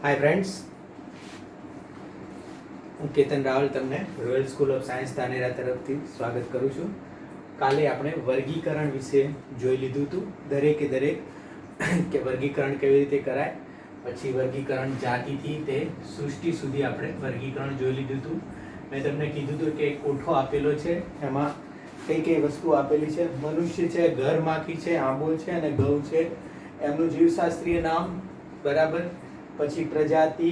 Hi friends, હું કેતન રાવલ તમને royal school of science Dhanera તરફથી સ્વાગત કરું છું. કાલે આપણે વર્ગીકરણ વિશે જોઈ લીધું હતું, દરેકે દરેક કે વર્ગીકરણ કેવી રીતે કરાય. પછી વર્ગીકરણ જાતિથી તે સૃષ્ટિ સુધી આપણે વર્ગીકરણ જોઈ લીધું હતું. મેં તમને કીધું હતું કે એક કોઠો આપેલો છે, એમાં કઈ કઈ વસ્તુ આપેલી છે. મનુષ્ય છે, ઘર માખી છે, આંબો છે અને ગૌ છે. એમનું જીવશાસ્ત્રીય નામ, બરાબર. પછી પ્રજાતિ,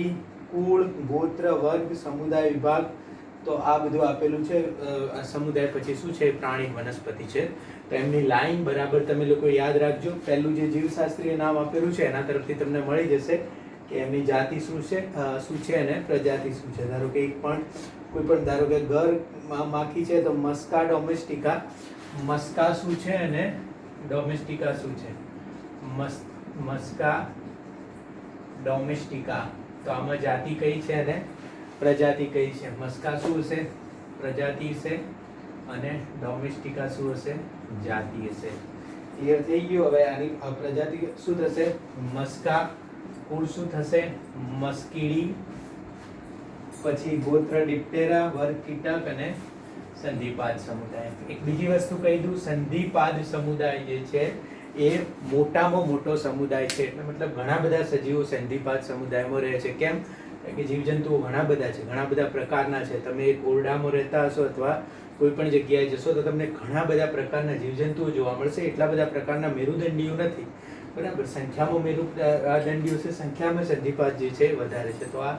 કુળ, ગોત્ર, વર્ગ, સમુદાય, વિભાગ, તો આ બધું આપેલું છે. સમુદાય પછી શું છે? પ્રાણી, વનસ્પતિ છે. તો એમની લાઈન બરાબર તમે લોકો યાદ રાખજો. પહેલું જે જીવશાસ્ત્રીય નામ આપેલું છે એના તરફથી તમને મળી જશે કે એમની જાતિ શું છે અને પ્રજાતિ શું છે. ધારો કે કોઈ પણ ધારો કે ઘર માખી છે તો મસ્કા ડોમેસ્ટિકા. મસ્કા શું છે અને ડોમેસ્ટિકા શું છે? મસ્કા ડોમેસ્ટિકા. તો આમાં જાતિ કઈ છે અને પ્રજાતિ કઈ છે? મસ્કા શું હશે? પ્રજાતિ હશે. અને ડોમેસ્ટિકા શું હશે? જાતિ હશે. ક્લિયર થઈ ગયું? હવે આની પ્રજાતિ શું થશે? મસ્કા. કુળ શું થશે? મસ્કીડી. પછી ગોત્ર ડિપ્ટેરા, વર્ગ કીટક અને સંધિપાદ સમુદાય. એક બીજી વસ્તુ કહી દઉં, સંધિપાદ સમુદાય જે છે એ મોટામાં મોટો સમુદાય છે. એટલે મતલબ ઘણા બધા સજીવો સંધિપાદ સમુદાયમાં રહે છે. કેમ કે જીવજંતુઓ ઘણા બધા છે, ઘણા બધા પ્રકારના છે. તમે એક ઓરડામાં રહેતા હશો અથવા કોઈ પણ જગ્યાએ જશો તો તમને ઘણા બધા પ્રકારના જીવજંતુઓ જોવા મળશે. એટલા બધા પ્રકારના મેરુદંડીઓ નથી, બરાબર. સંખ્યામાં મેરુદંડીઓ છે, સંખ્યામાં સંધિપાદ જે છે વધારે છે. તો આ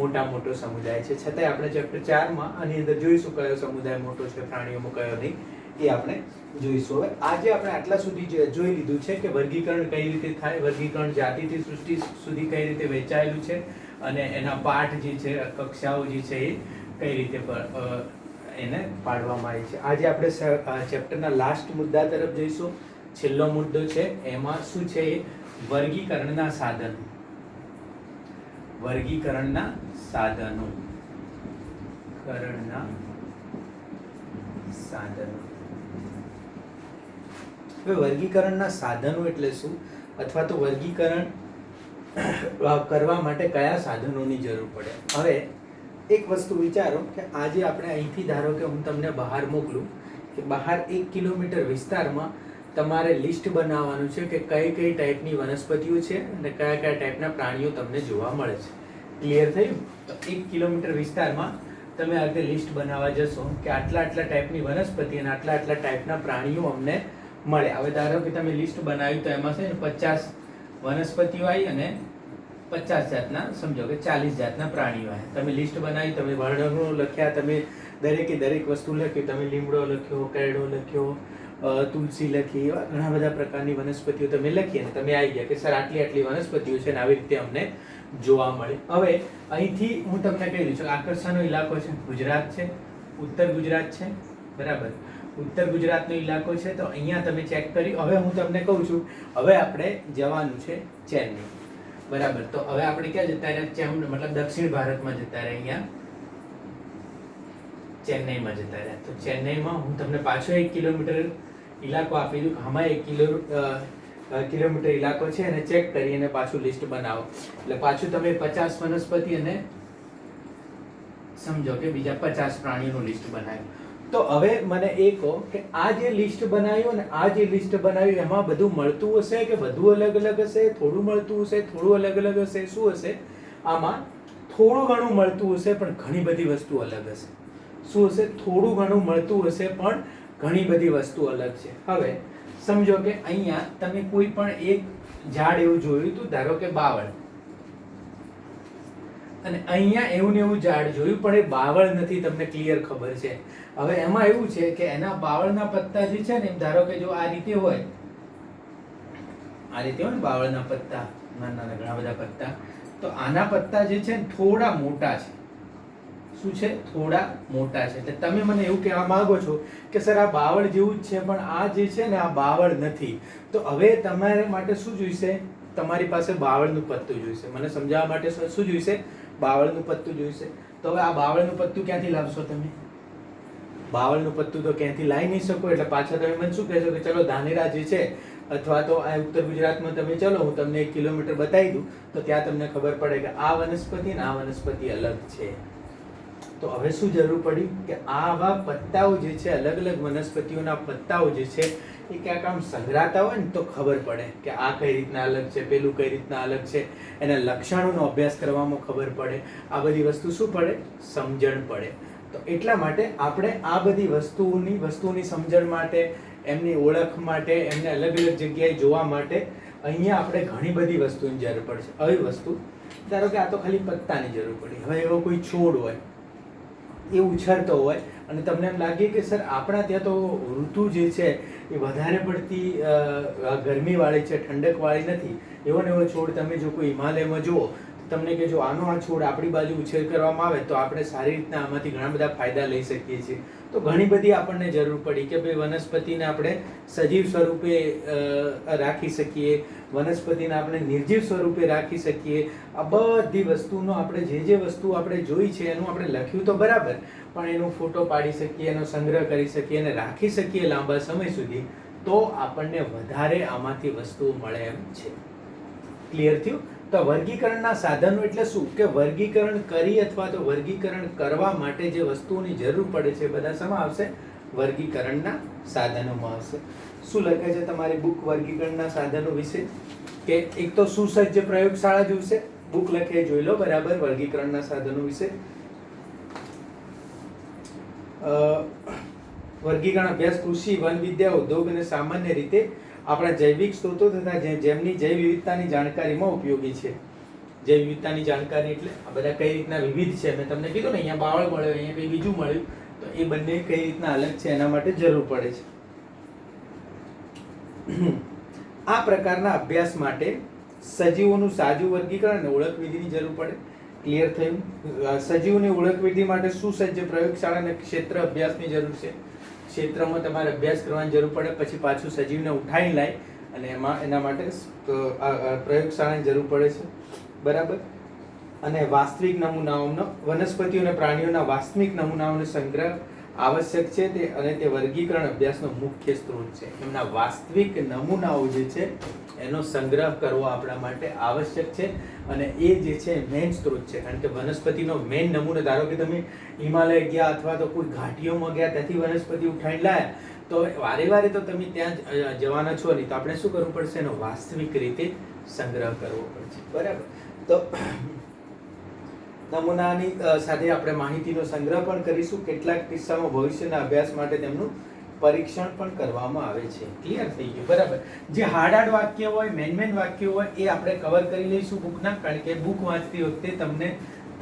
મોટા મોટો સમુદાય છે. છતાંય આપણે ચેપ્ટર 4માં આની અંદર જોઈશું કયો સમુદાય મોટો છે, પ્રાણીઓમાં કયો નહીં, એ આપણે જોઈશું. હવે આજે આપણે આટલા સુધી જોઈ લીધું છે કે વર્ગીકરણ કઈ રીતે થાય, વર્ગીકરણ જાતિથી સૃષ્ટિ સુધી કઈ રીતે વહેંચાયેલું છે અને એના પાઠ જે છે, કક્ષાઓ જે છે એ કઈ રીતે એને પાડવામાં આવી છે. આજે આપણે ચેપ્ટરના લાસ્ટ મુદ્દા તરફ જઈશું. છેલ્લો મુદ્દો છે એમાં શું છે? વર્ગીકરણના સાધનો. વર્ગીકરણના સાધનો. હવે વર્ગીકરણના સાધનો એટલે શું, અથવા તો વર્ગીકરણ કરવા માટે કયા સાધનોની જરૂર પડે? હવે એક વસ્તુ વિચારો કે આજે આપણે અહીંથી ધારો કે હું તમને બહાર મોકલું કે બહાર 1 કિલોમીટર વિસ્તારમાં તમારે લિસ્ટ બનાવવાનું છે કે કઈ કઈ ટાઈપની વનસ્પતિઓ છે અને કયા કયા ટાઈપના પ્રાણીઓ તમને જોવા મળે છે. ક્લિયર થયું? તો 1 કિલોમીટર વિસ્તારમાં તમે આ રીતે લિસ્ટ બનાવવા જશો કે આટલા આટલા ટાઈપની વનસ્પતિ અને આટલા આટલા ટાઈપના પ્રાણીઓ અમને મળે. હવે ધારો કે તમે લિસ્ટ બનાવ્યું તો એમાં છે ને 50 વનસ્પતિઓ આવી અને 50 જાતના, સમજો કે 40 જાતના પ્રાણીઓ આવ્યા. તમે લિસ્ટ બનાવી, તમે વર્ણનો લખ્યા, તમે દરેકે દરેક વસ્તુ લખી, તમે લીમડો લખ્યો, કેળો લખ્યો, તુલસી લખી, એવા ઘણા બધા પ્રકારની વનસ્પતિઓ તમે લખી અને તમે આવી ગયા કે સર આટલી આટલી વનસ્પતિઓ છે ને આવી રીતે અમને જોવા મળે. હવે અહીંથી હું તમને કહી દઉં છું, આકર્ષણનો ઇલાકો છે ગુજરાત છે, ઉત્તર ગુજરાત છે, બરાબર. ઉત્તર ગુજરાતનો ઇલાકો છે તો અહીંયા તમે ચેક કરી. હવે હું તમને કહું છું, હવે આપણે જવાનું છે ચેન્નઈ, બરાબર. તો હવે આપણે ક્યાં જતા રહ્યા? મતલબ દક્ષિણ ભારતમાં જતા રહ્યા, અહીંયા ચેન્નઈમાં જતા રહ્યા. તો ચેન્નઈમાં હું તમને પાછો 1 કિલોમીટર ઇલાકો આપી દઉં. આમાં 1 કિલોમીટર ઇલાકો છે અને ચેક કરી અને પાછું લિસ્ટ બનાવો. એટલે પાછું તમે 50 વનસ્પતિ અને સમજો કે બીજા 50 પ્રાણીઓનું લિસ્ટ બનાવ્યું. તો હવે મને એ કહો કે આ જે લિસ્ટ બનાવ્યું ને આ જે લિસ્ટ બનાવ્યું એમાં બધું મળતું હશે કે બધું અલગ અલગ હશે? થોડું મળતું હશે, થોડું અલગ અલગ હશે? શું હશે? આમાં થોડું ઘણું મળતું હશે પણ ઘણી બધી વસ્તુ અલગ હશે. શું હશે? થોડું ઘણું મળતું હશે પણ ઘણી બધી વસ્તુ અલગ છે. હવે સમજો કે અહીંયા તમે કોઈ પણ એક ઝાડ એવું જોયું હતું, ધારો કે બાવળ, અને અહીંયા એવું ને એવું ઝાડ જોયું પણ એ બાવળ નથી, તમને ક્લિયર ખબર છે. હવે એમાં એવું છે કે એના બાવળના પત્તા જે છે ને, ધારો કે જો આ રીતે હોય, આ રીતે હોય ને બાવળના પત્તા, નાના નાના ઘણા બધા પત્તા, તો આના પત્તા જે છે ને થોડા મોટા છે. શું છે? થોડા મોટા છે. એટલે તમે મને એવું કહેવા માંગો છો કે સર આ બાવળ જેવું જ છે પણ આ જે છે ને આ બાવળ નથી. તો હવે તમારે માટે શું જોઈશે? તમારી પાસે બાવળનું પત્તું જોઈશે. મને સમજાવવા માટે શું જોઈશે? બાવળનું પત્તું જોઈશે. તો હવે આ બાવળનું પત્તું ક્યાંથી લાવશો તમે? બાવળનું પત્તું તો ક્યાંથી લાવી નહીં શકો. એટલે પાછા તમે મને શું કહેશો કે ચલો ધાનેરા જે છે અથવા તો આ ઉત્તર ગુજરાતમાં તમે ચલો, હું તમને 1 કિલોમીટર બતાવી દઉં તો ત્યાં તમને ખબર પડે કે આ વનસ્પતિ ને આ વનસ્પતિ અલગ છે. તો હવે શું જરૂર પડી કે આવા પત્તાઓ જે છે, અલગ અલગ વનસ્પતિઓના પત્તાઓ જે છે એ ક્યાંક આમ સંઘરાતા હોય ને તો ખબર પડે કે આ કઈ રીતના અલગ છે, પેલું કઈ રીતના અલગ છે, એના લક્ષણોનો અભ્યાસ કરવામાં ખબર પડે. આ બધી વસ્તુ શું પડે? સમજણ પડે. તો એટલા માટે આપણે આ બધી વસ્તુઓની સમજણ માટે, એમની ઓળખ માટે, એમને અલગ અલગ જગ્યાએ જોવા માટે અહીંયા આપણે ઘણી બધી વસ્તુની જરૂર પડશે. આવી વસ્તુ, ધારો કે આ તો ખાલી પત્તાની જરૂર પડી. હવે એવો કોઈ છોડ હોય, એ ઉછળતો હોય અને તમને એમ લાગે કે સર આપણા ત્યાં તો ઋતુ જે છે એ વધારે પડતી ગરમીવાળી છે, ઠંડકવાળી નથી, એવો ને એવો છોડ તમે જો કોઈ હિમાલયમાં જુઓ, તમને કે જો આનો આ છોડ આપણી બાજુ ઉછેર કરવામાં આવે તો આપણે સારી રીતના આમાંથી ઘણા બધા ફાયદા લઈ શકીએ છીએ. તો ઘણી બધી આપણને જરૂર પડી કે ભાઈ વનસ્પતિને આપણે સજીવ સ્વરૂપે રાખી શકીએ, વનસ્પતિને આપણે નિર્જીવ સ્વરૂપે રાખી શકીએ. આ બધી વસ્તુનો આપણે જે વસ્તુ આપણે જોઈ છે એનું આપણે લખ્યું તો બરાબર, પણ એનો ફોટો પાડી શકીએ, એનો સંગ્રહ કરી શકીએ અને રાખી શકીએ લાંબા સમય સુધી, તો આપણને વધારે આમાંથી વસ્તુઓ મળે એમ છે. ક્લિયર થયું? તો વર્ગીકરણના સાધનો એટલે શું કે વર્ગીકરણ કરી અથવા તો વર્ગીકરણ કરવા માટે જે વસ્તુઓની જરૂર પડે છે બધા શેમાં આવશે? વર્ગીકરણના સાધનોમાં આવશે. શું લખે છે તમારી બુક વર્ગીકરણના સાધનો વિશે? કે એક તો સુસજ્જ પ્રયોગશાળા જોશે, બુક લખે જોઈ લો બરાબર વર્ગીકરણના સાધનો વિશે. વર્ગીકરણ અભ્યાસ કૃષિ, વન વિદ્યા, ઉદ્યોગ અને સામાન્ય રીતે આપણા જૈવિક સ્ત્રોતો તથા જેમની જૈવ વિવિધતાની જાણકારીમાં ઉપયોગી છે. જૈવ વિવિધતાની જાણકારી એટલે આ બધા કઈ રીતના વિવિધ છે. મેં તમને કીધું ને અહીંયા બાવળ મળ્યો, અહીંયા કંઈ બીજું મળ્યું, તો એ બંને કઈ રીતના અલગ છે એના માટે જરૂર પડે છે. આ પ્રકારના અભ્યાસ માટે સજીવોનું સાજુ વર્ગીકરણ અને ઓળખ વિધિની જરૂર પડે. ક્લિયર થયું? સજીવોની ઓળખ વિધિ માટે સુસજ્જ પ્રયોગશાળા અને ક્ષેત્ર અભ્યાસની જરૂર છે. ક્ષેત્રમાં તમારે અભ્યાસ કરવાની જરૂર પડે, પછી પાછું સજીવને ઉઠાવી લાય અને એના માટે પ્રયોગશાળાની જરૂર પડે છે. બરાબર? અને વાસ્તવિક નમૂનાઓનો, વનસ્પતિઓ અને પ્રાણીઓના વાસ્તવિક નમૂનાઓનો સંગ્રહ આવશ્યક છે અને તે વર્ગીકરણ અભ્યાસનો મુખ્ય સ્ત્રોત છે. એમના વાસ્તવિક નમૂનાઓ જે છે એનો સંગ્રહ કરવો આપણા માટે આવશ્યક છે અને એ જે છે મેઇન સ્ત્રોત છે. કારણ કે વનસ્પતિનો મેઇન નમૂનો, ધારો કે તમે હિમાલય ગયા અથવા તો કોઈ ઘાટીઓમાં ગયા, ત્યાંથી વનસ્પતિ ઉઠાઈને લાયા, તો વારે વારે તો તમે ત્યાં જવાના છો નહીં, તો આપણે શું કરવું પડશે? એનો વાસ્તવિક રીતે સંગ્રહ કરવો પડશે. બરાબર? તો નમૂનાની સાથે આપણે માહિતીનો સંગ્રહ પણ કરીશું. કેટલાક કિસ્સામાં ભવિષ્યના અભ્યાસ માટે તેમનું પરીક્ષણ પણ કરવામાં આવે છે. ક્લિયર થઈ ગયું? બરાબર? જે હાર્ડ વાક્ય હોય, મેન વાક્ય હોય, એ આપણે કવર કરી લઈશું બુકના, કારણ કે બુક વાંચતી વખતે તમને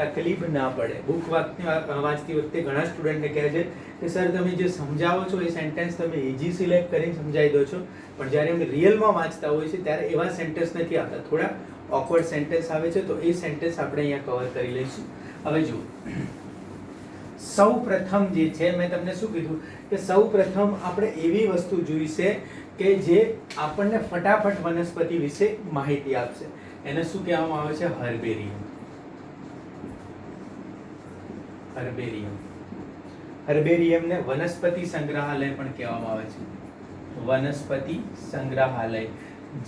તકલીફ ના પડે. બુક વાંચતી વખતે ઘણા સ્ટુડન્ટને કહે છે કે સર તમે જે સમજાવો છો એ સેન્ટેન્સ તમે ઇઝી સિલેક્ટ કરીને સમજાવી દો છો, પણ જ્યારે અમે રિયલમાં વાંચતા હોય છે ત્યારે એવા સેન્ટેન્સ નથી આવતા, થોડા ઓકવર્ડ સેન્ટેન્સ આવે છે. તો એ સેન્ટેન્સ આપણે અહીંયા કવર કરી લઈશું. હવે જુઓ, સૌ પ્રથમ જે છે, મેં તમને શું કીધું કે સૌ પ્રથમ આપણે એવી વસ્તુ જોઈ છે કે જે આપણને ફટાફટ વનસ્પતિ વિશે માહિતી આપશે. એને શું કહેવામાં આવે છે? હર્બેરિયમ. હર્બેરિયમને વનસ્પતિ સંગ્રહાલય પણ કહેવામાં આવે છે. વનસ્પતિ સંગ્રહાલય.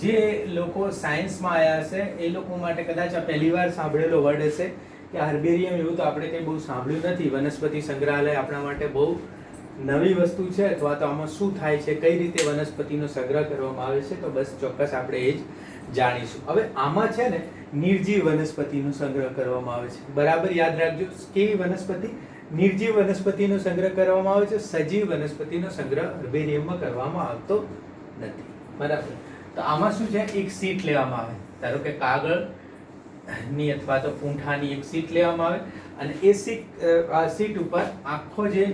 જે લોકો સાયન્સમાં આવ્યા હશે એ લોકો માટે કદાચ આ પહેલી વાર સાંભળેલો વર્ડ હશે કે હર્બેરિયમ. એવું તો આપણે કંઈ બહુ સાંભળ્યું નથી. વનસ્પતિ સંગ્રહાલય આપણા માટે બહુ નવી વસ્તુ છે, અથવા તો આમાં શું થાય છે, કઈ રીતે વનસ્પતિનો સંગ્રહ કરવામાં આવે છે, તો બસ ચોક્કસ આપણે એ જ જાણીશું. હવે આમાં છે ને નિર્જીવ વનસ્પતિનો સંગ્રહ કરવામાં આવે છે. બરાબર યાદ રાખજો. કેવી વનસ્પતિ? નિર્જીવ વનસ્પતિનો સંગ્રહ કરવામાં આવે છે. સજીવ વનસ્પતિનો સંગ્રહ હર્બેરિયમમાં કરવામાં આવતો નથી. બરાબર? તો આમાં શું છે? એક શીટ લેવામાં આવે, ધારો કે કાગળની અથવા તો પૂંઠાની એક શીટ લેવામાં આવે અને એ શીટ ઉપર આખો જે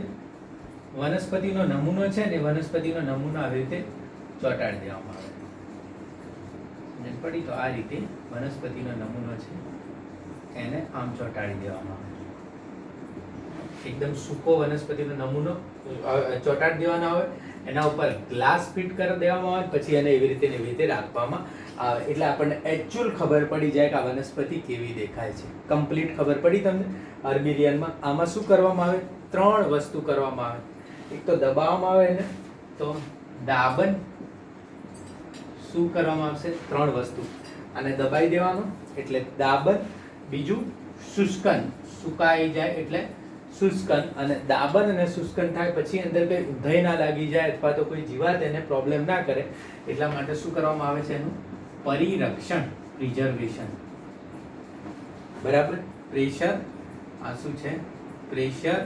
વનસ્પતિનો નમૂનો છે ને, વનસ્પતિનો નમૂનો આવી રીતે ચોંટાડી દેવામાં આવે. સમજ પડી? તો આ રીતે વનસ્પતિનો નમૂનો છે એને આમ ચોંટાડી દેવામાં આવે. એકદમ સૂકો વનસ્પતિનો નમૂનો ચોંટાડી દેવાનો આવે, એના ઉપર ગ્લાસ ફિટ કરી દેવામાં આવે, પછી એને એવી રીતે રાખવામાં આવે. એટલે આપણને એકચ્યુઅલ ખબર પડી જાય કે આ વનસ્પતિ કેવી દેખાય છે. કમ્પ્લીટ ખબર પડી તમને? હર્બેરિયમમાં આમાં શું કરવામાં આવે? 3 વસ્તુ કરવામાં આવે. એક તો દબાવવામાં આવે એને, તો દાબન, શું કરવામાં આવશે? 3 વસ્તુ. આને દબાઈ દેવાનું એટલે દાબન, બીજું શુષ્કન, સુકાઈ જાય એટલે શુષ્કન, અને દાબન અને શુષ્કન થાય પછી અંદર કઈ ઉધઈ ના લાગી જાય અથવા તો કોઈ જીવાત એને પ્રોબ્લેમ ના કરે એટલા માટે શું કરવામાં આવે છે? એનું પરિરક્ષણ, પ્રિઝર્વેશન. બરાબર. પ્રેશર, આ શું છે? પ્રેશર,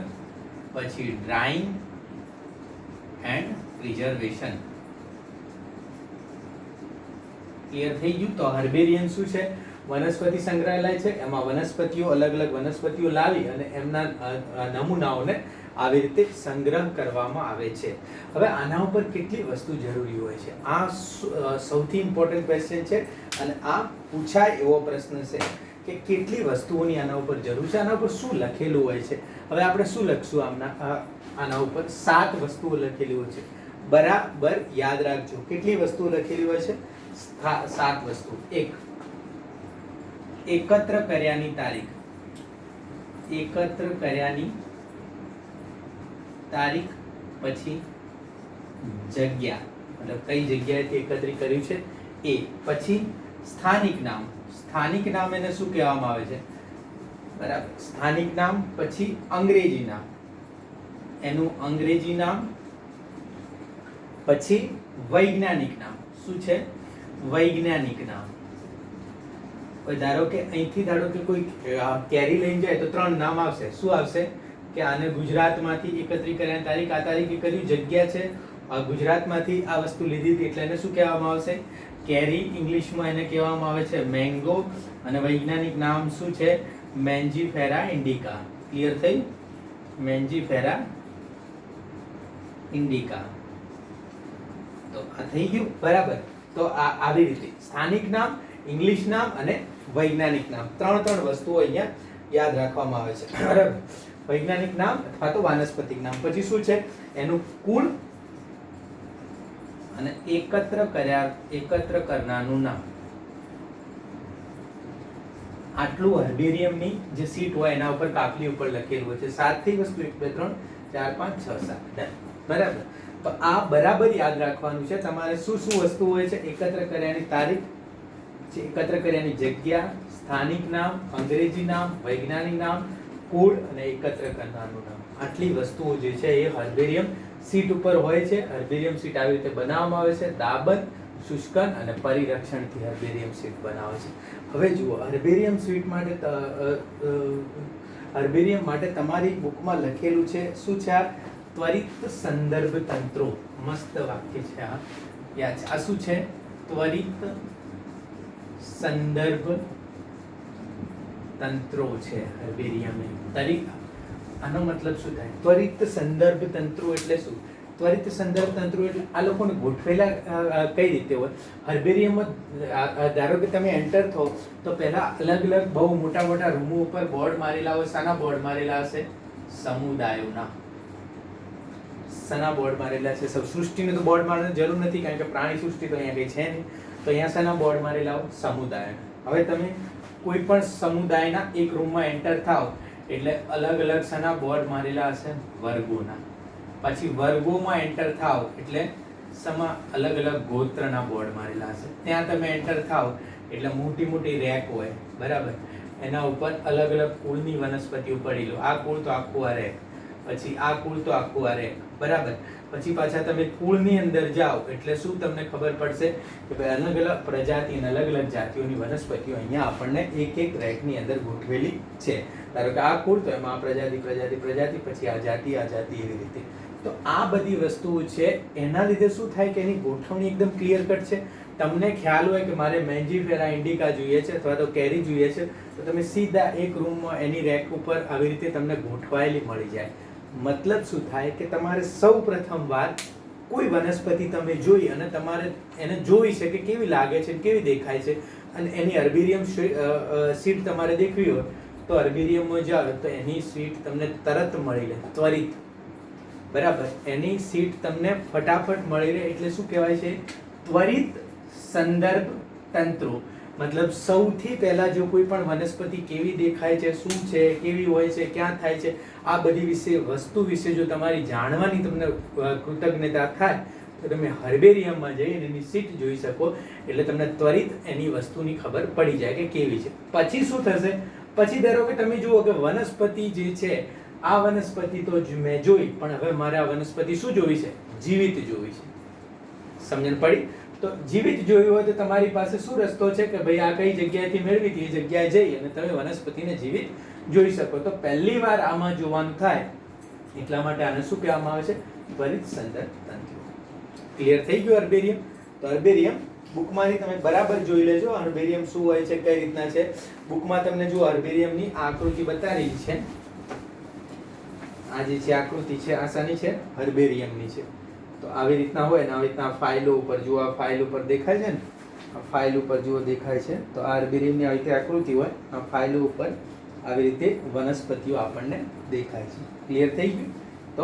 પછી ડ્રાઇંગ એન્ડ પ્રિઝર્વેશન. ક્લિયર થઈ ગયું? તો હર્બેરિયમ શું છે? વનસ્પતિ સંગ્રહાલય છે. એમાં વનસ્પતિઓ, અલગ અલગ વનસ્પતિઓ લાવી અને એમના નમૂનાઓને આવી રીતે સંગ્રહ કરવામાં આવે છે. હવે આના ઉપર કેટલી વસ્તુ જરૂરી હોય છે? આ સૌથી ઇમ્પોર્ટન્ટ ક્વેશ્ચન છે અને આ પૂછાય એવો પ્રશ્ન છે કે કેટલી વસ્તુઓની આના ઉપર જરૂર છે, આના ઉપર શું લખેલું હોય છે. હવે આપણે શું લખશું? આના ઉપર 7 વસ્તુઓ લખેલી હોય છે. બરાબર યાદ રાખજો. કેટલી વસ્તુઓ લખેલી હોય છે? 7 વસ્તુ. 1, એકત્ર કર્યાની તારીખ. એકત્ર કર્યાની તારીખ, પછી જગ્યા, મતલબ કઈ જગ્યાએથી એકત્રિત કર્યું છે એ, પછી સ્થાનિક નામ. સ્થાનિક નામ એને શું કહેવામાં આવે છે? બરાબર, સ્થાનિક નામ. પછી અંગ્રેજી નામ, એનું અંગ્રેજી નામ. પછી વૈજ્ઞાનિક નામ. શું છે? વૈજ્ઞાનિક નામ. ધારો કે અહીંથી કોઈ કેરી લઈને જાય તો 3 નામ આવશે. શું આવશે? કે આને ગુજરાતમાંથી એકત્રિત કર્યાની તારીખ, આ તારીખે કર્યું, જગ્યા છે ગુજરાતમાંથી આ વસ્તુ લીધી હતી એટલે એને શું કહેવામાં આવશે? કેરી. ઇંગ્લિશમાં એને કહેવામાં આવે છે મેંગો, અને વૈજ્ઞાનિક નામ શું છે? મેન્જીફેરા ઇન્ડિકા. ક્લિયર થઈ? મેન્જીફેરા ઇન્ડિકા. તો આ થઈ ગયું. બરાબર. તો આ આવી રીતે સ્થાનિક નામ, ઇંગ્લિશ નામ અને વૈજ્ઞાનિક નામ, 3 વસ્તુઓ અહીંયા યાદ રાખવામાં આવે છે. બરાબર. વૈજ્ઞાનિક નામ અથવા તો વાનસ્પતિક નામ. પછી શું છે? એનું કુળ અને એકત્ર કરનારનું નામ. આટલું હર્બેરિયમની જે સીટ હોય એના ઉપર કાપલી ઉપર લખેલું હોય છે. 7 થી વસ્તુ 1 2 3 4 5 6 7. બરાબર. તો આ બરાબર યાદ રાખવાનું છે તમારે. શું શું વસ્તુ હોય છે? એકત્ર કર્યાની તારીખ, એકત્ર કર્યાની જગ્યા, સ્થાનિક નામ, અંગ્રેજી નામ, વૈજ્ઞાનિક નામ, કુળ અને એકત્ર કરનારનું નામ. આટલી વસ્તુઓ જે છે એ હર્બેરિયમ સીટ ઉપર હોય છે. હર્બેરિયમ સીટ આવી રીતે બનાવવામાં આવે છે. દાબન, શુષ્કન અને પરિરક્ષણથી હર્બેરિયમ સીટ બનાવે છે. હવે જુઓ, હર્બેરિયમ સીટ માટે હર્બેરિયમ માટે તમારી બુકમાં લખેલું છે. શું છે આ? ત્વરિત સંદર્ભ તંત્રો. મસ્ત વાક્ય છે આ. યાદ છે? આ શું છે? ત્વરિત સંદર્ભ તંત્રો છે હર્બેરિયમની. આનો મતલબ શું થાય? ત્વરિત સંદર્ભ તંત્રો એટલે શું? ત્વરિત સંદર્ભ તંત્રો એટલે આ લોકોને ગોઠવેલા કઈ રીતે હોય? હર્બેરિયમમાં ધારો કે તમે એન્ટર થો તો પહેલા અલગ અલગ બહુ મોટા મોટા રૂમો ઉપર બોર્ડ મારેલા હોય. શાના બોર્ડ મારેલા હશે? સમુદાયોના. શાના બોર્ડ મારેલા છે? સૃષ્ટિને તો બોર્ડ મારવાની જરૂર નથી કારણ કે પ્રાણી સૃષ્ટિ તો અહીંયા કઈ છે નહીં. તો અહીંયા શાના બોર્ડ મારેલા હોય? સમુદાય. હવે તમે કોઈ પણ સમુદાયના એક રૂમમાં એન્ટર થાવ એટલે અલગ અલગ શાના બોર્ડ મારેલા હશે? વર્ગોના. પછી વર્ગોમાં એન્ટર થાવ એટલે સમા અલગ અલગ ગોત્રના બોર્ડ મારેલા હશે. ત્યાં તમે એન્ટર થાવ એટલે મોટી મોટી રેક હોય. બરાબર. એના ઉપર અલગ અલગ કુળની વનસ્પતિઓ પડેલી. આ કુળ તો આખું આ રેક, પછી આ કુળ તો આખું આ રેક. બરાબર. પછી પાછા તમે કુળની અંદર જાઓ એટલે શું તમને ખબર પડશે કે ભાઈ અલગ અલગ પ્રજાતિ અને અલગ અલગ જાતિઓની વનસ્પતિઓ અહીંયા આપણને એક એક રેકની અંદર ગોઠવેલી છે. ધારો કે આ કુળ તો એમાં આ પ્રજાતિ, પછી આ જાતિ એવી રીતે. તો આ બધી વસ્તુઓ છે. એના લીધે શું થાય કે એની ગોઠવણી એકદમ ક્લિયર કટ છે. તમને ખ્યાલ હોય કે મારે મેન્જીફેરા ઇન્ડિકા જોઈએ છે અથવા તો કેરી જોઈએ છે તો તમે સીધા એક રૂમમાં એની રેક ઉપર આવી રીતે તમને ગોઠવાયેલી મળી જાય. મતલબ શું થાય કે તમારે સૌ પ્રથમ વાર કોઈ વનસ્પતિ તમે જોઈ અને તમારે એને જોવી છે કે કેવી લાગે છે, કેવી દેખાય છે, અને એની હર્બેરિયમ સીટ તમારે દેખવી હોય તો હર્બેરિયમમાં જાઓ તો એની સીટ તમને તરત મળી રહે, ત્વરિત. બરાબર. એની સીટ તમને ફટાફટ મળી રહે એટલે શું કહેવાય છે? ત્વરિત સંદર્ભ તંત્રો. મતલબ સૌથી પહેલા જો કોઈ પણ વનસ્પતિ કેવી દેખાય છે, શું છે, કેવી હોય છે, ક્યાં થાય છે, આ બધી વસ્તુ વિશે જો તમારી જાણવાની તમને કૃતજ્ઞતા થાય તો તમે હર્બેરિયમમાં જઈને એની સીટ જોઈ શકો, એટલે તમને ત્વરિત એની વસ્તુની ખબર પડી જાય કે કેવી છે. પછી શું થશે, પછી ધારો કે તમે જુઓ કે વનસ્પતિ જે છે, આ વનસ્પતિ તો મેં જોઈ, પણ હવે મારે આ વનસ્પતિ શું જોવી છે, જીવિત જોવી છે. સમજણ પડી? તો જીવિત જોયું હોય તો તમારી પાસે શું રસ્તો છે કે ભાઈ આ કઈ જગ્યાએથી મેળવી હતી એ જગ્યાએ જઈ અને તમે વનસ્પતિને જીવિત જોઈ શકો. તો પહેલી વાર આમાં જોવાનું થાય એટલા માટે આને શું કહેવામાં આવે છે, ત્વરિત સંદર્ભ તંત્ર. ક્લિયર થઈ ગયું હર્બેરિયમ? તો હર્બેરિયમ બુકમાંથી તમે બરાબર જોઈ લેજો હર્બેરિયમ શું હોય છે, કઈ રીતના છે. બુકમાં તમને જો હર્બેરિયમની આકૃતિ બતાવેલી છે. આ જે છે આકૃતિ છે આ શાની છે, હર્બેરિયમની છે. તો આવી રીતના હોય ને આવી રીતના ફાઇલો ઉપર જુઓ, આ ફાઇલ ઉપર દેખાય છે ને, આ ફાઇલ ઉપર જુઓ દેખાય છે. તો આ હર્બેરિયમની આવી રીતે આકૃતિ હોય, આ ફાઇલો ઉપર આવી રીતે વનસ્પતિઓ આપણને દેખાય છે. ક્લિયર થઈ ગયું? તો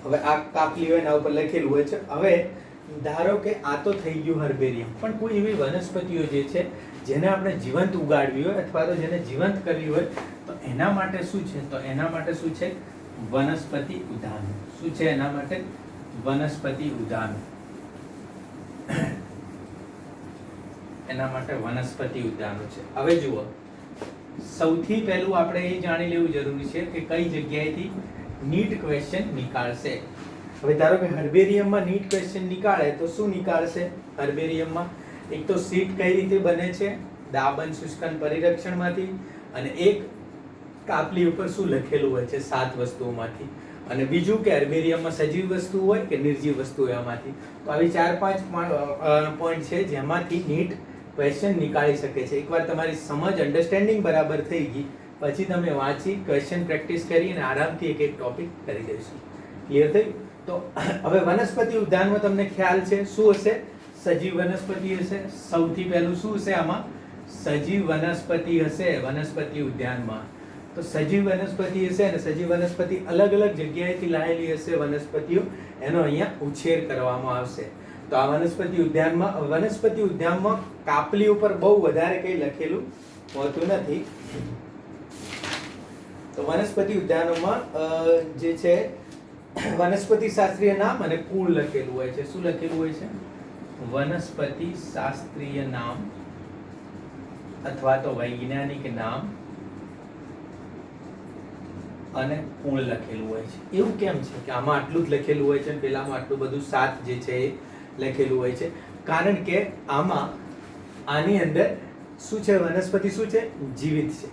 હવે આ કાપલી હોય એના ઉપર લખેલું હોય છે. હવે ધારો કે આ તો થઈ ગયું હર્બેરિયમ, પણ કોઈ એવી વનસ્પતિઓ જે છે જેને આપણે જીવંત ઉગાડવી હોય અથવા તો જેને જીવંત કરવી હોય તો એના માટે શું છે, તો એના માટે શું છે, વનસ્પતિ ઉદ્યાનો. શું છે એના માટે? વનસ્પતિ ઉદ્યાનો. એના માટે વનસ્પતિ ઉદ્યાનો છે. હવે જુઓ, સૌથી પહેલું આપણે એ જાણી લેવું જરૂરી છે કે કઈ જગ્યાએથી નીટ ક્વેશ્ચન નીકાળશે. હવે ધારો કે હર્બેરિયમમાં નીટ ક્વેશ્ચન નીકાળે તો શું નીકાળશે હર્બેરિયમમાં? એક તો સીટ કઈ રીતે બને છે, દાબન શુષ્કન પરિરક્ષણમાંથી, અને એક કાપલી ઉપર શું લખેલું હોય છે 7 વસ્તુઓમાંથી, અને બીજું કે હર્બેરિયમમાં સજીવ વસ્તુ હોય કે નિર્જીવ વસ્તુ હોય એમાંથી. તો આવી 4-5 પોઈન્ટ છે જેમાંથી નીટ ક્વેશ્ચન નીકાળી શકે છે. એકવાર તમારી સમજ અન્ડરસ્ટેન્ડિંગ બરાબર થઈ ગઈ પછી તમે વાંચી ક્વેશ્ચન પ્રેક્ટિસ કરી અને આરામથી એક ટોપિક કરી દઈશું. ક્લિયર થઈ? તો હવે વનસ્પતિ ઉદ્યાનમાં તમને ખ્યાલ છે શું હશે, સજીવ વનસ્પતિ હશે. સૌથી પહેલું શું હશે આમાં, સજીવ વનસ્પતિ હશે વનસ્પતિ ઉદ્યાનમાં. તો સજીવ વનસ્પતિ હશે અને સજીવ વનસ્પતિ અલગ અલગ જગ્યાએથી લાયેલી હશે વનસ્પતિઓ, એનો અહીંયા ઉછેર કરવામાં આવશે. તો આ વનસ્પતિ ઉદ્યાનમાં કાપલી ઉપર બહુ વધારે કંઈ લખેલું હોતું નથી. તો વનસ્પતિ ઉદ્યાનોમાં જે છે વનસ્પતિ શાસ્ત્રીય નામ અને કુળ લખેલું હોય છે. શું લખેલું હોય છે? વનસ્પતિ શાસ્ત્રીય નામ અથવા તો વૈજ્ઞાનિક નામ અને કુળ લખેલું હોય છે. એવું કેમ છે કે આમાં આટલું જ લખેલું હોય છે અને પેલામાં આટલું બધું 7 જે છે એ લખેલું હોય છે? કારણ કે આની અંદર શું છે, વનસ્પતિ શું છે, જીવિત છે.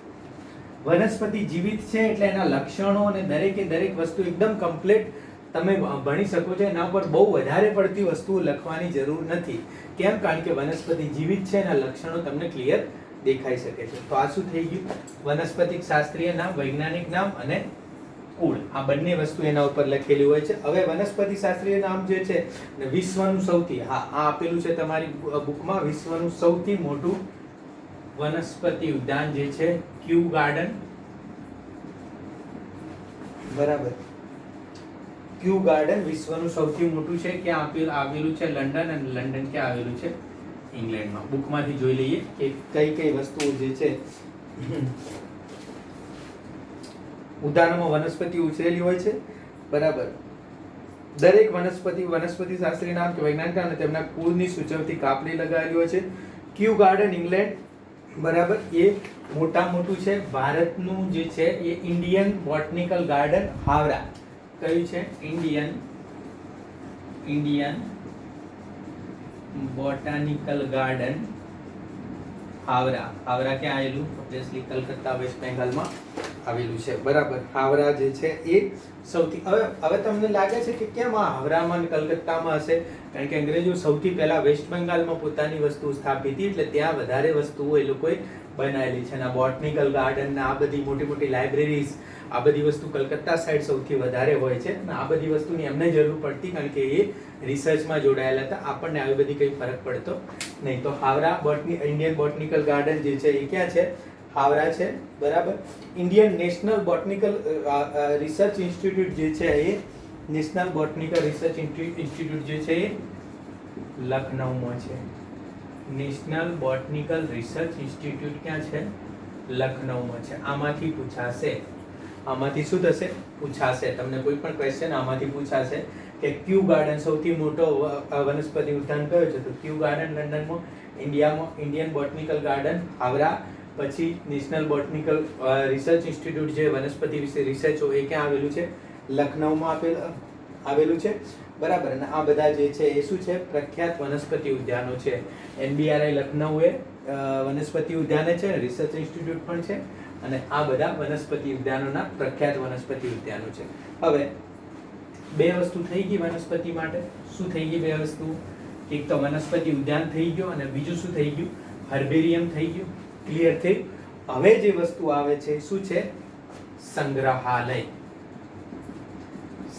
વનસ્પતિ જીવિત છે એટલે એના લક્ષણો અને દરેક વસ્તુ એકદમ કમ્પ્લીટ તમે ભણી શકો છો. એના પર બહુ વધારે પડતી વસ્તુઓ લખવાની જરૂર નથી. કેમ? કારણ કે વનસ્પતિ જીવિત છે, એના લક્ષણો તમને ક્લિયર દેખાઈ શકે છે. તો આ શું થઈ ગયું, વનસ્પતિ શાસ્ત્રીય નામ, વૈજ્ઞાનિક નામ અને કુળ, આ બંને વસ્તુ એના ઉપર લખેલી હોય છે. હવે વનસ્પતિ શાસ્ત્રીય નામ જે છે ને વિશ્વનું સૌથી, આ આપેલું છે તમારી બુકમાં, વિશ્વનું સૌથી મોટું વનસ્પતિ ઉદ્યાન જે છે ક્યુ ગાર્ડન. બરાબર, ક્યુ ગાર્ડન વિશ્વનું સૌથી મોટું છે. ક્યાં આવેલું છે? લંડન. અને લંડન ક્યાં આવેલું છે? ઇંગ્લેન્ડમાં. બુકમાંથી જોઈ લઈએ કે કઈ વસ્તુઓ જે છે ઉદ્યાનોમાં વનસ્પતિ ઉછરેલી હોય છે. બરાબર, દરેક વનસ્પતિ શાસ્ત્રીય નામ કે વૈજ્ઞાનિક નામ અને તેમના કુળની સૂચવતી કાપલી લગાવેલી હોય છે. ક્યુ ગાર્ડન ઇંગ્લેન્ડ, બરાબર, એ મોટું છે. ભારતનું જે છે એ ઇન્ડિયન બોટનિકલ ગાર્ડન હાવરા. કયું છે? Indian botanical garden Howrah. Howrah ક્યાં આવેલું? ઓબ્વિયસલી કલકત્તા, વેસ્ટ બેંગાલમાં આવેલું છે. બરાબર, હાવરા જે છે એ સૌથી, હવે તમને લાગે છે કે કેમ આ હાવરામાં અને કલકત્તામાં હશે? કારણ કે અંગ્રેજો સૌથી પહેલા વેસ્ટ બેંગાલમાં પોતાની વસ્તુ સ્થાપી હતી, એટલે ત્યાં વધારે વસ્તુઓ એ લોકોએ બનાવેલી છે. અને બોટનિકલ ગાર્ડન, આ બધી મોટી લાઇબ્રેરીઝ, આ બધી વસ્તુ કલકત્તા સાઈડ સૌથી વધારે હોય છે. અને આ બધી વસ્તુની એમને જરૂર પડતી કારણ કે એ રિસર્ચમાં જોડાયેલા હતા. આપણને આવી બધી કંઈ ફરક પડતો નહીં. તો હાવરા ઇન્ડિયન બોટનિકલ ગાર્ડન જે છે એ ક્યાં છે? હાવરા છે. બરાબર, Indian national botanical research institute જે છે એ નેશનલ બોટનિકલ રિસર્ચ ઇન્સ્ટિટ્યૂટ જે છે એ લખનઉમાં છે. નેશનલ બોટનિકલ રિસર્ચ ઇન્સ્ટિટ્યૂટ ક્યાં છે? લખનઉમાં છે. આમાંથી પૂછાશે, આમાંથી શું થશે? પૂછાશે. તમને કોઈ પણ ક્વેશ્ચન આમાંથી પૂછાશે. કે ક્યુ ગાર્ડન સૌથી મોટો વનસ્પતિ ઉદ્યાન કયો છે? તો ક્યુ ગાર્ડન લંડનમાં, ઇન્ડિયામાં ઇન્ડિયન બોટનિકલ ગાર્ડન હાવરા, પછી નેશનલ બોટનિકલ રિસર્ચ ઇન્સ્ટિટ્યૂટ જે વનસ્પતિ વિશે રિસર્ચ હોય એ ક્યાં આવેલું છે? લખનઉમાં આવેલું છે, બરાબર. અને આ બધા જે છે એ શું છે? પ્રખ્યાત વનસ્પતિ ઉદ્યાનો છે. NBRI લખનઉ એ વનસ્પતિ ઉદ્યાન છે, રિસર્ચ ઇન્સ્ટિટ્યૂટ પણ છે, અને આ બધા વનસ્પતિ ઉદ્યાનોના પ્રખ્યાત વનસ્પતિ ઉદ્યાનો છે. હવે બે વસ્તુ થઈ ગઈ વનસ્પતિ માટે. શું થઈ ગઈ બે વસ્તુ? એક તો વનસ્પતિ ઉદ્યાન થઈ ગયો, અને બીજું શું થઈ ગયું? હર્બેરિયમ થઈ ગયું. ક્લિયર થયું? હવે જે વસ્તુ આવે છે શું છે? સંગ્રહાલય.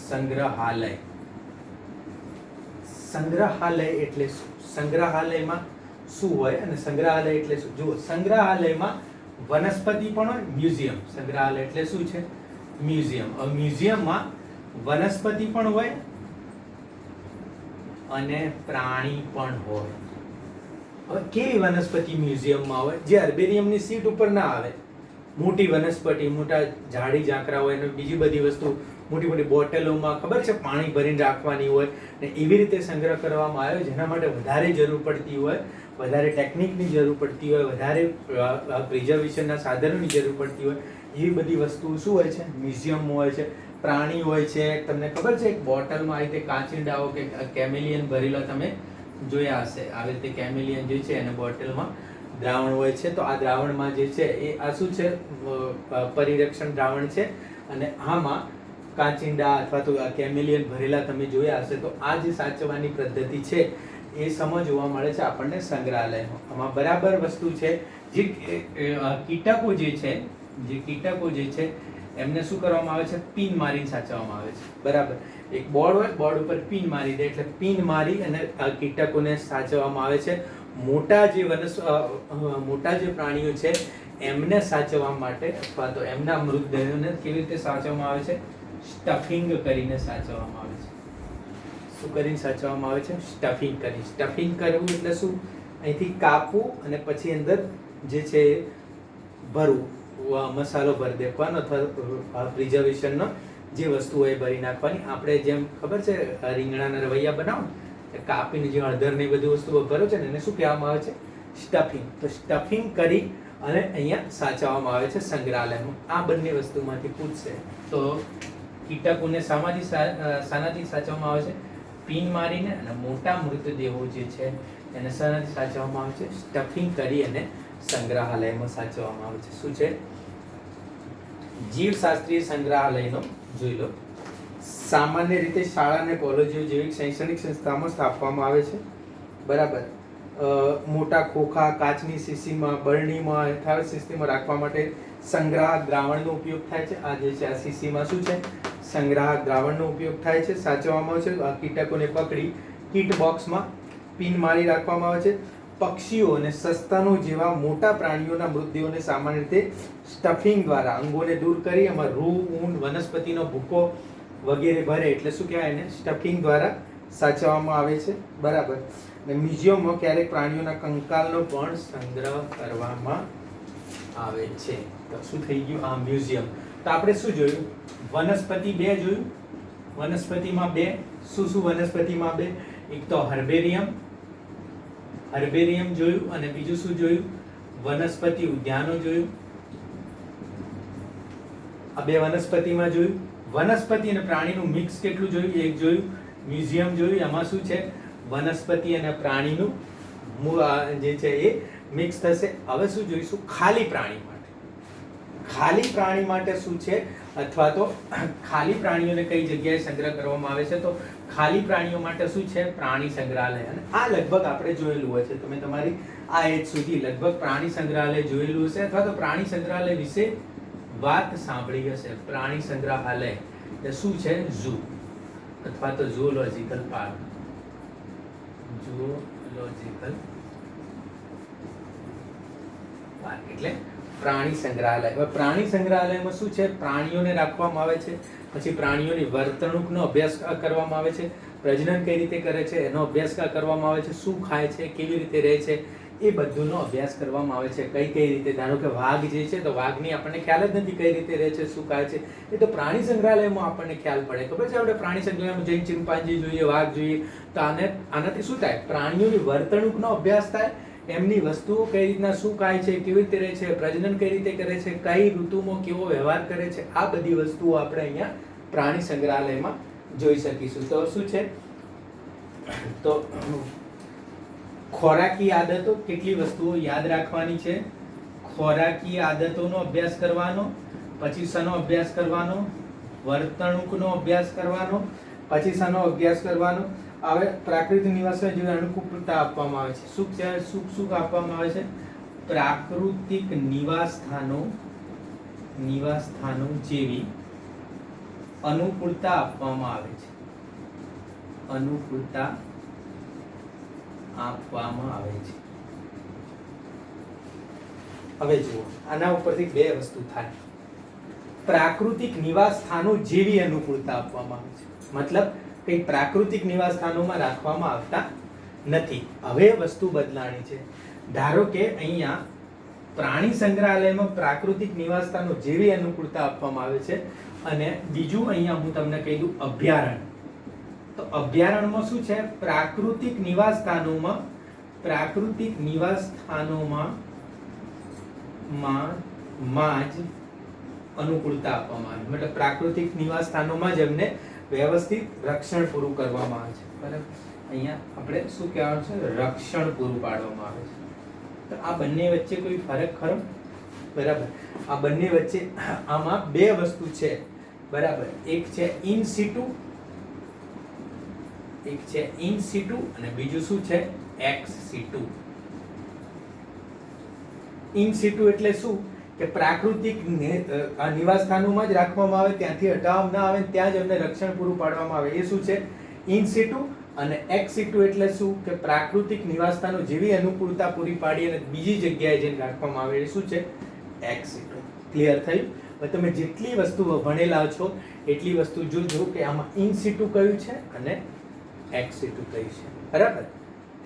સંગ્રહાલય. સંગ્રહાલય એટલે શું? સંગ્રહાલયમાં શું હોય અને સંગ્રહાલય એટલે શું? જુઓ, સંગ્રહાલયમાં વનસ્પતિ પણ હોય, મ્યુઝિયમ. સંગ્રહાલય એટલે શું છે? મ્યુઝિયમ. મ્યુઝિયમમાં વનસ્પતિ પણ હોય અને પ્રાણી પણ હોય. હવે કેવી વનસ્પતિ મ્યુઝિયમમાં હોય? જે હર્બેરિયમની સીટ ઉપર ના આવે. મોટી વનસ્પતિ, મોટા ઝાડી ઝાંખરા હોય, અને બીજી બધી વસ્તુ મોટી મોટી બોટલોમાં ખબર છે પાણી ભરીને રાખવાની હોય, ને એવી રીતે સંગ્રહ કરવામાં આવ્યો જેના માટે વધારે જરૂર પડતી હોય, વધારે ટેકનિકની જરૂર પડતી હોય, વધારે પ્રિઝર્વેશનના સાધનોની જરૂર પડતી હોય. એવી બધી વસ્તુ શું હોય છે? મ્યુઝિયમ હોય છે. પ્રાણી હોય છે. તમને ખબર છે એક બોટલમાં આવી રીતે કાચિંડાઓ કે કેમેલિયન ભરેલા તમે જોયા હશે. આવી રીતે કેમેલિયન જે છે એને બોટલમાં દ્રાવણ હોય છે. તો આ દ્રાવણમાં જે છે એ આ શું છે? પરિરક્ષણ દ્રાવણ છે, અને આમાં કાચિંડા અથવા તો કેમેલિયન ભરેલા તમે જોયા હશે. તો આ જે સાચવવાની પદ્ધતિ છે એ સમજવા મળે છે આપણને સંગ્રહાલયમાં. આમાં બરાબર વસ્તુ છે. જે કીટકો જે છે એમને શું કરવામાં આવે છે? પિન મારીને સાચવવામાં આવે છે, બરાબર. એક બોર્ડ હોય, બોર્ડ ઉપર પિન મારી દે, એટલે પિન મારી અને કીટકોને સાચવવામાં આવે છે. મોટા જે પ્રાણીઓ છે એમને સાચવવા માટે અથવા તો એમના મૃતદેહોને કેવી રીતે સાચવવામાં આવે છે? સ્ટફિંગ કરીને સાચવવામાં આવે છે. શું કરીને સાચવવામાં આવે છે? સ્ટફિંગ કરી. સ્ટફિંગ કરવું એટલે શું? અહીંથી કાપવું અને પછી અંદર જે છે ભરવું, મસાલો ભરી દેવાનો અથવા પ્રિઝર્વેશનનો જે વસ્તુ હોય એ ભરી નાખવાની. આપણે જેમ ખબર છે રીંગણાના રવૈયા બનાવો ને, કાપીને જે હળદર ને બધી વસ્તુઓ ભરો છે ને, એને શું કહેવામાં આવે છે? સ્ટફિંગ. તો સ્ટફિંગ કરી અને અહીંયા સાચવવામાં આવે છે સંગ્રહાલયમાં. આ બંને વસ્તુમાંથી પૂછશે તો કીટકોને શાનાથી સાચવવામાં આવે છે? પિન મારીને. અને મોટા મૃતદેહો જે છે એને શાનાથી સાચવવામાં આવે છે? સ્ટફિંગ કરી અને સંગ્રહાલયમાં સાચવવામાં આવે છે. શું છે? જીવશાસ્ત્રીય સંગ્રહાલયનો જોઈ લો. સામાન્ય રીતે શાળા અને કોલેજો જેવી શૈક્ષણિક સંસ્થામાં સ્થાપવામાં આવે છે, બરાબર. મોટા ખોખા, કાચની શીશીમાં, બરણીમાં, યથાવત સ્થિતિમાં રાખવા માટે સંગ્રાહક દ્રાવણનો ઉપયોગ થાય છે. આ જે છે આ શીશીમાં શું છે? સંગ્રાહક દ્રાવણનો ઉપયોગ થાય છે, સાચવવામાં આવે છે. આ કીટકોને પકડી કીટ બોક્સમાં પિન મારી રાખવામાં આવે છે. પક્ષીઓ અને સસ્તનો જેવા મોટા પ્રાણીઓના મૃતદેહોને સામાન્ય રીતે સ્ટફિંગ દ્વારા અંગોને દૂર કરી એમાં રૂ, ઊન, વનસ્પતિનો ભૂકો વગેરે ભરે એટલે શું કહેવાય? એને સ્ટફિંગ દ્વારા સાચવવામાં આવે છે, બરાબર. અને મ્યુઝિયમમાં ક્યારેક પ્રાણીઓના કંકાલનો પણ સંગ્રહ કરવામાં આવે છે. તો શું થઈ ગયું? આ મ્યુઝિયમ. તો આપણે શું જોયું? વનસ્પતિ 2 જોયું. વનસ્પતિમાં 2 શું વનસ્પતિમાં 2? એક તો હર્બેરિયમ જોયું, અને બીજું શું જોયું? વનસ્પતિ ઉદ્યાનો જોયું. આ 2 વનસ્પતિમાં જોયું. વનસ્પતિ અને પ્રાણીનું મિક્સ કેટલું જોયું? 1 જોયું. મ્યુઝિયમ જોયું. એમાં શું છે? વનસ્પતિ અને પ્રાણીનું જે છે એ મિક્સ થશે. હવે શું જોઈશું? ખાલી પ્રાણી માટે. ખાલી પ્રાણી માટે શું છે? અથવા તો ખાલી પ્રાણીઓને કઈ જગ્યાએ સંગ્રહ કરવામાં આવે છે? તો ખાલી પ્રાણીઓ માટે શું છે? પ્રાણી સંગ્રહાલય. અને આ લગભગ આપણે જોયેલું હોય છે. તમે તમારી આ એજ સુધી લગભગ પ્રાણી સંગ્રહાલય જોયેલું હશે, અથવા તો પ્રાણી સંગ્રહાલય વિશે વાત સાંભળી હશે. પ્રાણી સંગ્રહાલય એટલે શું છે? ઝૂ અથવા તો ઝૂઓલોજિકલ પાર્ક. ઝૂઓલોજિકલ પાર્ક એટલે પ્રાણી સંગ્રહાલય. હવે પ્રાણી સંગ્રહાલયમાં શું છે? પ્રાણીઓને રાખવામાં આવે છે, પછી પ્રાણીઓની વર્તણૂકનો અભ્યાસ કરવામાં આવે છે, પ્રજનન કઈ રીતે કરે છે એનો અભ્યાસ કરવામાં આવે છે, શું ખાય છે, કેવી રીતે રહે છે એ બધુંનો અભ્યાસ કરવામાં આવે છે. કઈ કઈ રીતે, ધારો કે વાઘ જે છે તો વાઘની આપણને ખ્યાલ જ નથી કઈ રીતે રહે છે, શું ખાય છે. એ તો પ્રાણી સંગ્રહાલયમાં આપણને ખ્યાલ પડે. ખબર છે આપણે પ્રાણી સંગ્રહાલયમાં જઈને ચિમ્પાન્જી જોઈએ, વાઘ જોઈએ, તો આનાથી શું થાય, પ્રાણીઓની વર્તણૂકનો અભ્યાસ થાય. એમની વસ્તુઓ કઈ રીતના શું ખાય છે, કેવી રીતે રહે છે, પ્રજનન કઈ રીતે કરે છે, કઈ ઋતુમાં કેવો વ્યવહાર કરે છે, આ બધી વસ્તુઓ આપણે અહીંયા પ્રાણી સંગ્રહાલયમાં જોઈ શકીશું. તો શું છે, તો ખોરાકી આદતો, કેટલી વસ્તુઓ યાદ રાખવાની છે. ખોરાકી આદતોનો અભ્યાસ કરવાનો, પછી શાનો અભ્યાસ કરવાનો, વર્તણૂકનો અભ્યાસ કરવાનો, પછી શાનો અભ્યાસ કરવાનો. હવે પ્રાકૃતિક નિવાસને જેવી અનુકૂળતા આપવામાં આવે છે. શું છે, શું આપવામાં આવે છે, પ્રાકૃતિક નિવાસસ્થાનો જેવી અનુકૂળતા આપવામાં આવે છે. અનુકૂળતા આપવામાં આવે છે. હવે જુઓ, આના ઉપરથી બે વસ્તુ થાય. પ્રાકૃતિક નિવાસસ્થાનો જેવી અનુકૂળતા આપવામાં આવે છે, મતલબ કે પ્રાકૃતિક નિવાસસ્થાનોમાં રાખવામાં આવતા નથી. હવે વસ્તુ બદલાણી છે. ધારો કે અહીંયા પ્રાણી સંગ્રહાલયમાં પ્રાકૃતિક નિવાસસ્થાનો જેવી અનુકૂળતા આપવામાં આવે છે, અને બીજું અહીંયા હું તમને કહી દઉં, અભયારણ્ય. તો અભયારણ્યમાં શું છે, પ્રાકૃતિક નિવાસસ્થાનોમાં જ અનુકૂળતા આપવામાં આવે. મતલબ પ્રાકૃતિક નિવાસસ્થાનોમાં જ એમને વ્યવસ્થિત રક્ષણ પૂરું કરવામાં આવે છે. બરાબર, અહીંયા આપણે શું કહેવાનું છે, રક્ષણ પૂરું પાડવામાં આવે છે. તો આ બંને વચ્ચે કોઈ ફરક ખરો? બરાબર, આ બંને વચ્ચે આમાં બે વસ્તુ છે. બરાબર, એક છે ઇન સિટુ, અને બીજું શું છે, એક્સ સિટુ. ઇન સિટુ એટલે શું કે પ્રાકૃતિક નિવાસસ્થાનોમાં જ રાખવામાં આવે, ત્યાંથી હટાવવામાં ના આવે, ત્યાં જ એમને રક્ષણ પૂરું પાડવામાં આવે. એ શું છે, ઇન સિટુ. અને એક્સ સિટુ એટલે શું કે પ્રાકૃતિક નિવાસસ્થાનો જેવી અનુકૂળતા પૂરી પાડી અને બીજી જગ્યાએ જઈને રાખવામાં આવે. એ શું છે, એક્સ સિટુ. ક્લિયર થયું? હવે તમે જેટલી વસ્તુ ભણેલા છો એટલી વસ્તુ જોજો કે આમાં ઇન સિટુ કયું છે અને એક્સ સિટુ કયું છે. બરાબર,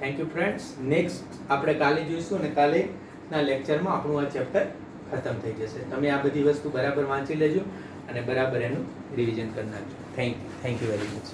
થેન્ક યુ ફ્રેન્ડ્સ. નેક્સ્ટ આપણે કાલે જોઈશું, અને કાલેના લેક્ચરમાં આપણું આ ચેપ્ટર ખતમ થઈ જશે. તમે આ બધી વસ્તુ બરાબર વાંચી લેજો અને બરાબર એનું રિવિઝન કરી નાખજો. Thank you very much.